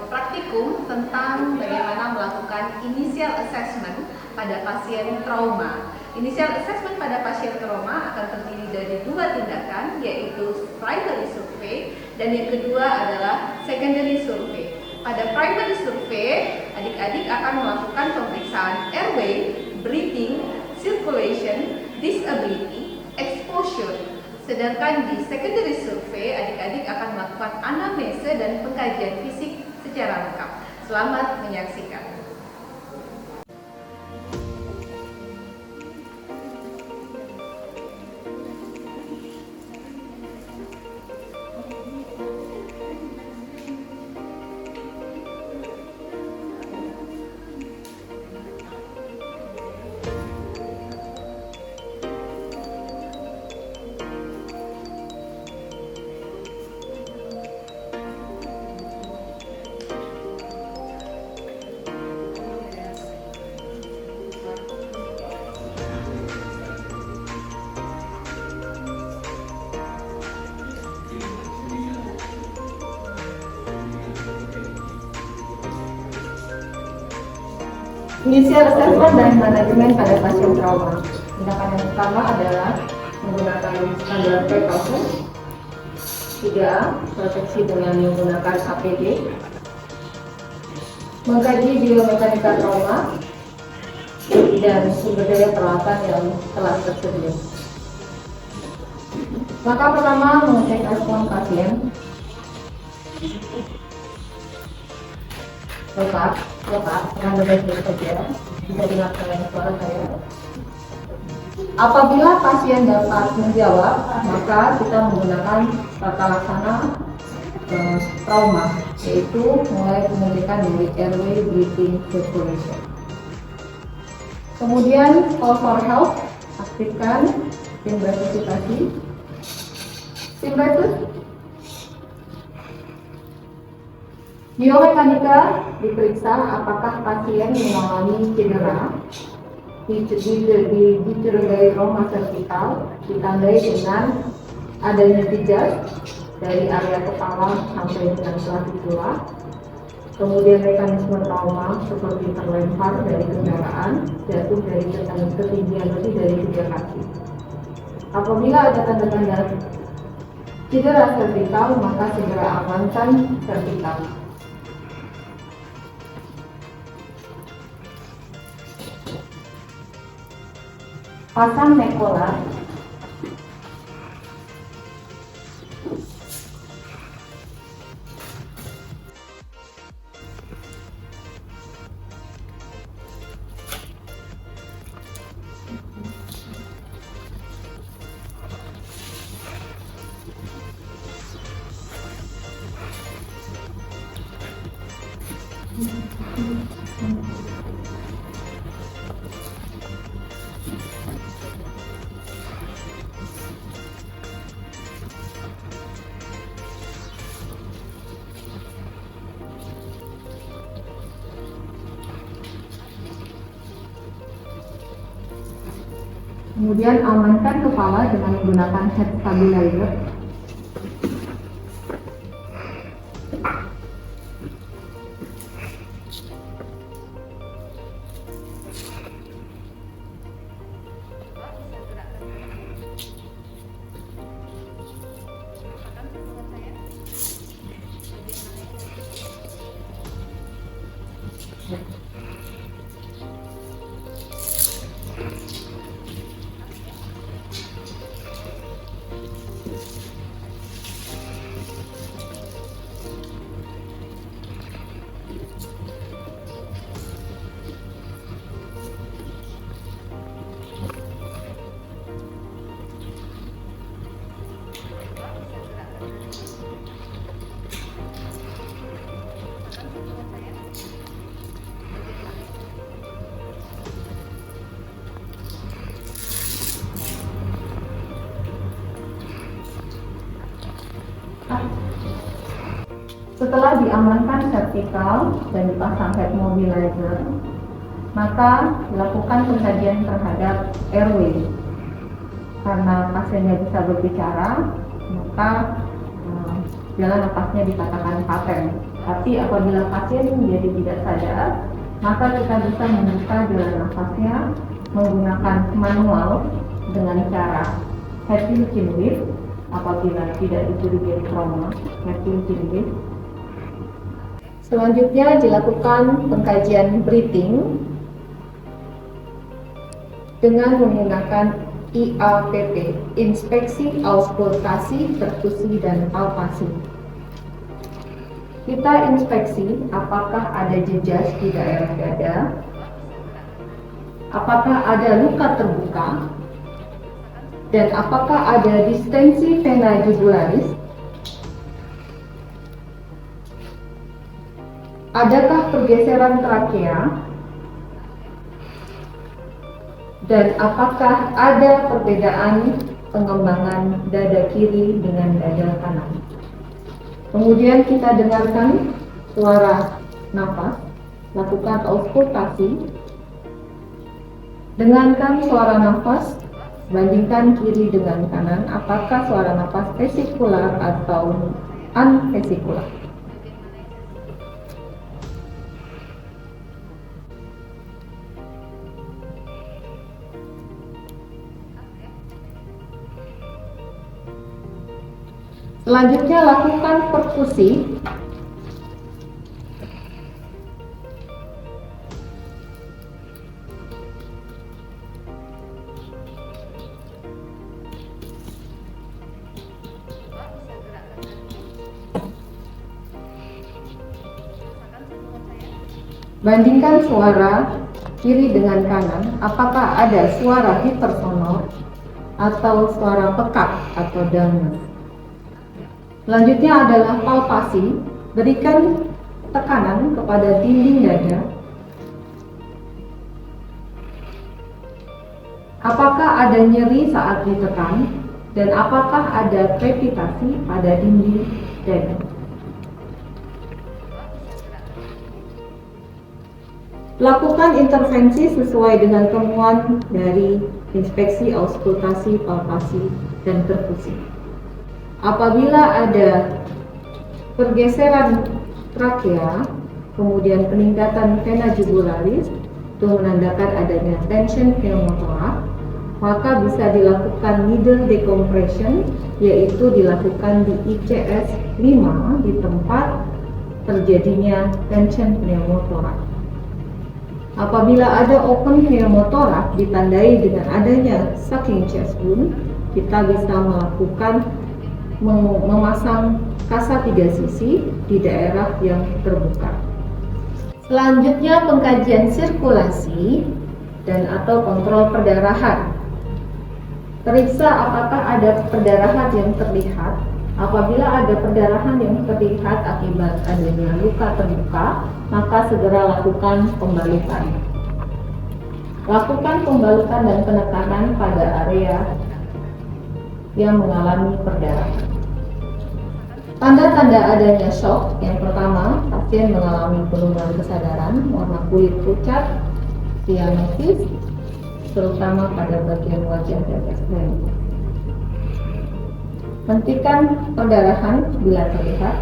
praktikum tentang bagaimana melakukan initial assessment pada pasien trauma. Initial assessment pada pasien trauma akan terdiri dari dua tindakan, yaitu primary survey dan yang kedua adalah secondary survey. Pada primary survey, adik-adik akan melakukan pemeriksaan airway, breathing, circulation, disability, exposure. Sedangkan di secondary survey, adik-adik akan melakukan anamnese dan pengkajian fisik secara lengkap. Selamat menyaksikan. Initial assessment dan manajemen pada pasien trauma. Tindakan yang pertama adalah menggunakan standar precaution. 3. Proteksi dengan menggunakan APD. Mengkaji biomekanika trauma dan sumber daya peralatan yang telah tersedia. Langkah pertama, mengecek respon pasien. Letak, yang baik-baik saja, bisa dengarkan suara saya. Apabila pasien dapat menjawab, maka kita menggunakan tata laksana trauma, yaitu mulai penyuntikan dari airway, breathing, circulation. Kemudian call for help, aktifkan tim resusitasi. Tim resus biomekanika diperiksa apakah pasien mengalami cedera, dicurigai trauma servikal, ditandai dengan adanya pijat dari area kepala sampai dengan clavicula. Kemudian mekanisme trauma seperti terlempar dari kendaraan, jatuh dari ketinggian lebih dari 3 kaki. Apabila ada tanda-tanda cedera servikal, maka segera amankan servikal. Pasang nekola. Kemudian amankan kepala dengan menggunakan head stabilizer. Setelah diamankan vertikal dan dipasang head mobilizer, maka dilakukan pengkajian terhadap airway. Karena pasiennya bisa berbicara, maka jalan napasnya dikatakan paten. Tapi apabila pasien menjadi tidak sadar, maka kita bisa membuka jalan nafasnya menggunakan manual dengan cara head chin lift. Apabila tidak dicurigai trauma, head chin lift. Selanjutnya dilakukan pengkajian breathing dengan menggunakan IAPP, inspeksi, auskultasi, perkusi, dan palpasi. Kita inspeksi apakah ada jejas di daerah dada, apakah ada luka terbuka, dan apakah ada distensi vena jugularis, adakah pergeseran trakea, dan apakah ada perbedaan pengembangan dada kiri dengan dada kanan. Kemudian kita dengarkan suara nafas, lakukan auskultasi, dengarkan suara nafas, bandingkan kiri dengan kanan, apakah suara nafas vesikular atau unvesikular. Selanjutnya lakukan perkusi. Bandingkan suara kiri dengan kanan, apakah ada suara hipersonor atau suara pekat atau dulness. Selanjutnya adalah palpasi, berikan tekanan kepada dinding dada. Apakah ada nyeri saat ditekan dan apakah ada krepitasi pada dinding dada. Lakukan intervensi sesuai dengan temuan dari inspeksi, auskultasi, palpasi, dan perkusi. Apabila ada pergeseran trakea, kemudian peningkatan vena jugularis, itu menandakan adanya tension pneumotorax, maka bisa dilakukan needle decompression, yaitu dilakukan di ICS 5 di tempat terjadinya tension pneumotorax. Apabila ada open pneumotorax ditandai dengan adanya sucking chest wound, kita bisa melakukan memasang kasa 3 sisi di daerah yang terbuka. Selanjutnya pengkajian sirkulasi dan atau kontrol perdarahan. Periksa apakah ada perdarahan yang terlihat. Apabila ada perdarahan yang terlihat akibat adanya luka terbuka, maka segera lakukan pembalutan. Lakukan pembalutan dan penekanan pada area yang mengalami perdarahan. Tanda-tanda adanya shock, yang pertama, pasien mengalami penurunan kesadaran, warna kulit pucat, cyanosis, terutama pada bagian wajah dan ekstrem. Hentikan perdarahan bila terlihat.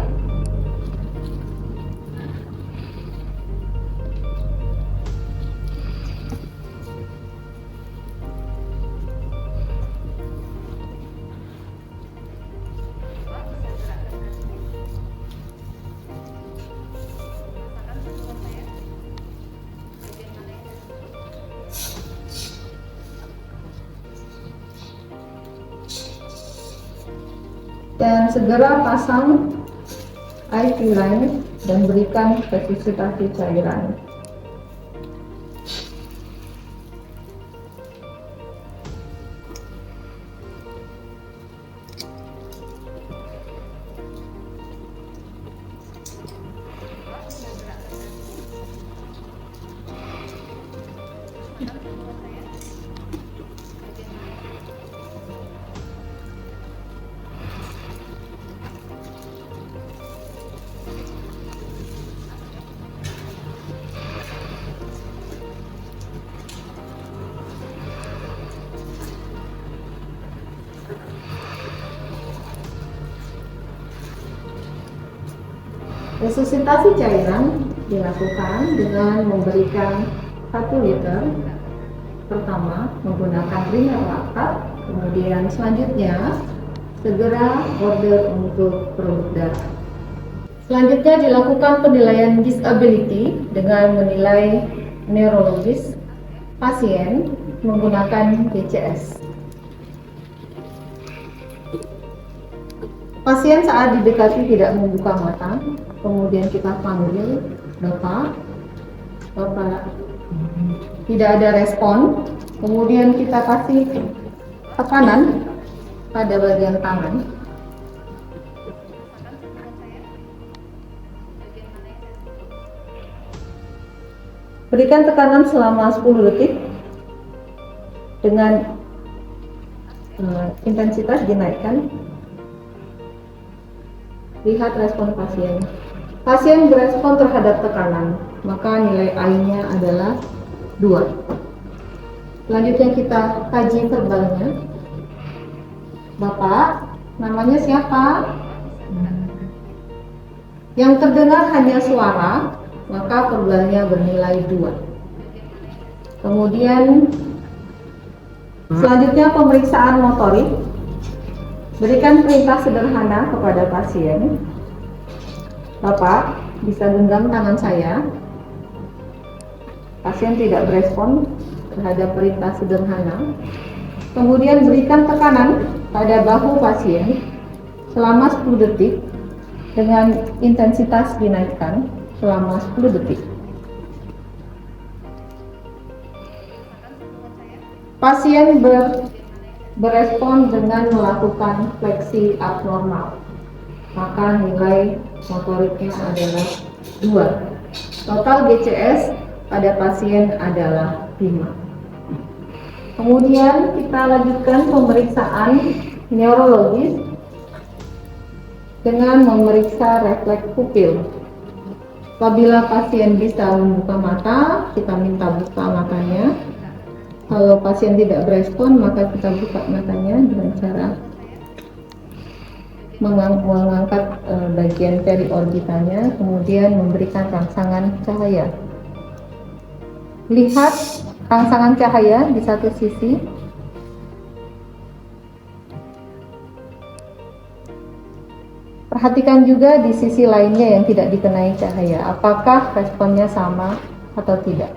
Dan segera pasang IV line dan berikan resusitasi cairan. Resusitasi cairan dilakukan dengan memberikan 1 liter. Pertama menggunakan ringer laktat, kemudian selanjutnya segera order untuk produk darah. Selanjutnya dilakukan penilaian disability dengan menilai neurologis pasien menggunakan DCS. Pasien saat didekati tidak membuka mata, kemudian kita panggil Bapak, tidak ada respon, kemudian kita kasih tekanan pada bagian tangan. Berikan tekanan selama 10 detik dengan intensitas dinaikkan. Lihat respon pasien. Pasien berespon terhadap tekanan, maka nilai I-nya adalah 2. Selanjutnya kita kaji verbalnya. Bapak, namanya siapa? Yang terdengar hanya suara, maka verbalnya bernilai 2. Kemudian selanjutnya pemeriksaan motorik. Berikan perintah sederhana kepada pasien. Bapak, bisa genggam tangan saya. Pasien tidak berespon terhadap perintah sederhana. Kemudian berikan tekanan pada bahu pasien selama 10 detik dengan intensitas dinaikkan selama 10 detik. Pasien berespon dengan melakukan fleksi abnormal, maka nilai motoriknya adalah 2. Total GCS pada pasien adalah 5. Kemudian kita lanjutkan pemeriksaan neurologis dengan memeriksa refleks pupil. Apabila pasien bisa membuka mata, kita minta buka matanya. Kalau pasien tidak berespon, maka kita buka matanya dengan cara mengangkat bagian periorbitalnya, kemudian memberikan rangsangan cahaya. Lihat rangsangan cahaya di satu sisi. Perhatikan juga di sisi lainnya yang tidak dikenai cahaya, apakah responnya sama atau tidak.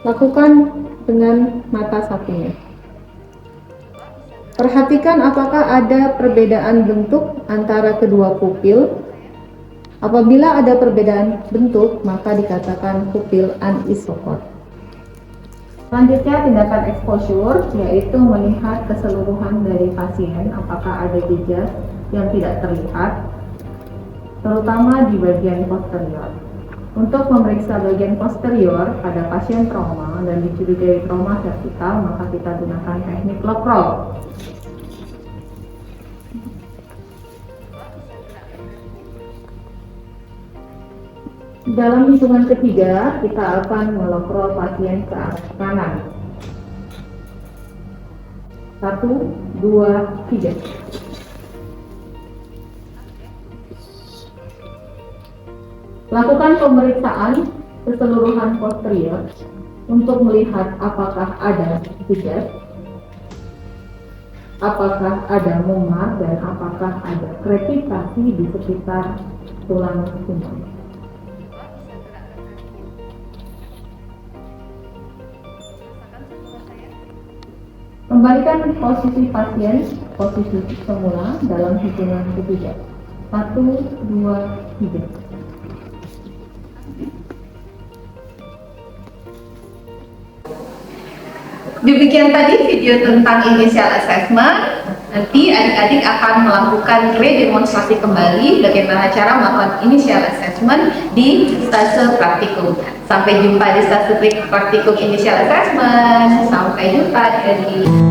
Lakukan dengan mata satunya. Perhatikan apakah ada perbedaan bentuk antara kedua pupil. Apabila ada perbedaan bentuk, maka dikatakan pupil anisopor. Selanjutnya tindakan exposure, yaitu melihat keseluruhan dari pasien apakah ada jejak yang tidak terlihat, terutama di bagian posterior. Untuk memeriksa bagian posterior pada pasien trauma dan dicurigai trauma vertikal, maka kita gunakan teknik lock roll. Dalam hitungan ketiga, kita akan melock roll pasien ke arah kanan. 1, 2, 3. Lakukan pemeriksaan keseluruhan posterior untuk melihat apakah ada jejak, apakah ada memar, dan apakah ada krepitasi di sekitar tulang punggung. Kembalikan posisi pasien posisi semula dalam hitungan ketiga. 1, 2, 3. Demikian tadi video tentang initial assessment. Nanti adik-adik akan melakukan redemonstrasi kembali bagaimana cara melakukan initial assessment di stase praktikum. Sampai jumpa di stase praktikum initial assessment. Sampai jumpa adik-adik.